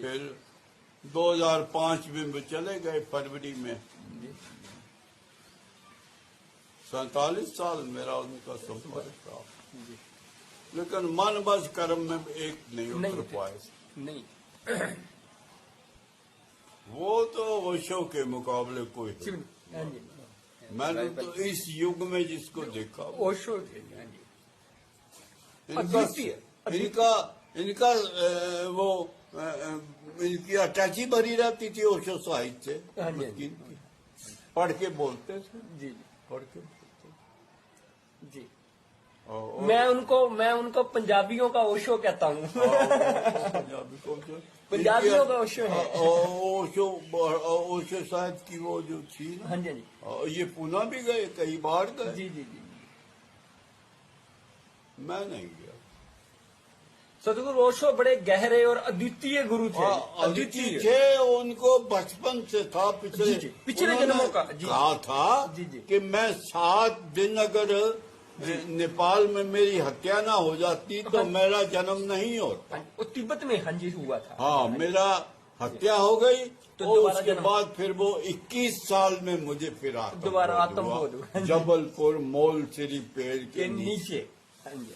फिर 2005 में वो चले गए फरवरी में। 47 साल मेरा उनका सफर था, लेकिन मन बस कर्म में एक नहीं उतर पाए। नहीं वो तो वशों के मुकाबले कोई है। मैंने तो इस युग में जिसको देखा ओशो इनका वो इनकी अटैची भरी रहती थी ओशो साहित्य से। पढ़ के बोलते थे। जी पढ़ के जी। मैं उनको पंजाबियों का ओशो कहता हूँ। पंजाबियों का ओशो है। ओशो शायद की वो जो थी ना। हाँ जी। ये पुणे भी गए, कई बार गए। जी जी जी। मैं नहीं गया। सतगुरु ओशो बड़े गहरे और अद्वितीय गुरु थे। अद्वितीय थे। उनको बचपन से था, पिछले जन्मों का कहा था कि मैं 7 दिन अगर नेपाल में मेरी हत्या ना हो जाती तो मेरा जन्म नहीं होता। वो तिब्बत में हाँ जी हुआ था। हाँ, मेरा हत्या हो गई तो उसके बाद फिर वो 21 साल में मुझे फिर दोबारा आत्मबोध हुआ। जबलपुर मोलसिरी पेड़ के नीचे। हाँ जी।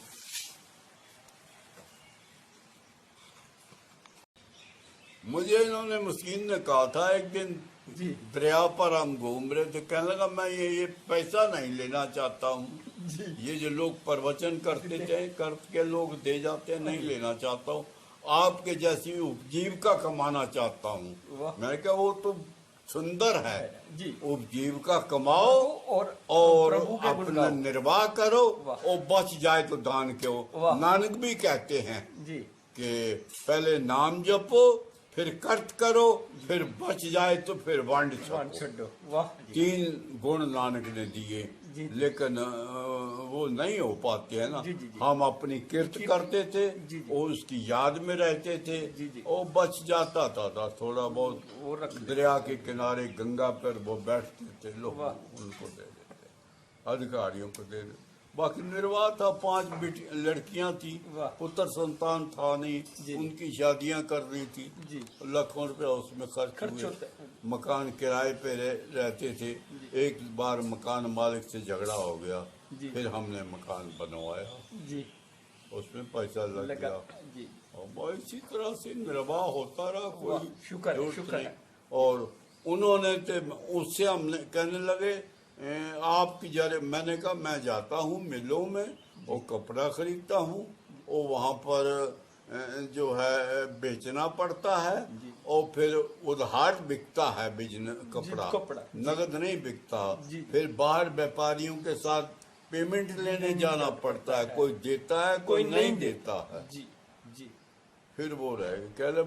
मुझे इन्होंने मुस्किन ने कहा था एक दिन दरिया पर हम घूम रहे थे, कहने लगा मैं ये पैसा नहीं लेना चाहता हूँ। ये जो लोग प्रवचन करते थे, करके लोग दे जाते हैं, नहीं लेना चाहता हूँ। आपके जैसी उपजीविका कमाना चाहता हूँ। मैंने कहा वो तो सुंदर है, उपजीविका कमाओ और अपना निर्वाह करो और बच जाए तो दान क्यों। नानक भी कहते हैं कि पहले नाम जपो, फिर कर्त करो, फिर बच जाए तो फिर वांड छोड़ो। 3 गुण नानक ने दिए, लेकिन वो नहीं हो पाते हैं ना। हम अपनी किरत करते थे और उसकी याद में रहते थे और बच जाता था थोड़ा बहुत। दरिया के किनारे गंगा पर वो बैठते थे, लोग उनको दे देते, अधिकारियों को दे देते। बाकी निर्वाह था। 5 लड़कियां थी, पुत्र संतान था नहीं, उनकी शादियां करनी थी। लाखों रुपया उसमें खर्च हुए। मकान किराए पे रहते थे। एक बार मकान मालिक से झगड़ा हो गया, फिर हमने मकान बनवाया, उसमें पैसा लग गया और इसी तरह से निर्वाह होता रहा। कोई शुक्र नहीं। और उन्होंने तो उससे हमने कहने लगे आपकी जरे, मैंने कहा मैं जाता हूँ मिलों में और कपड़ा खरीदता हूँ और वहाँ पर जो है बेचना पड़ता है और फिर उधार बिकता है बिजनेस कपड़ा, नगद नहीं बिकता। फिर बाहर व्यापारियों के साथ पेमेंट लेने जाना पड़ता है, कोई देता है कोई नहीं देता है। फिर वो रहे कह रहे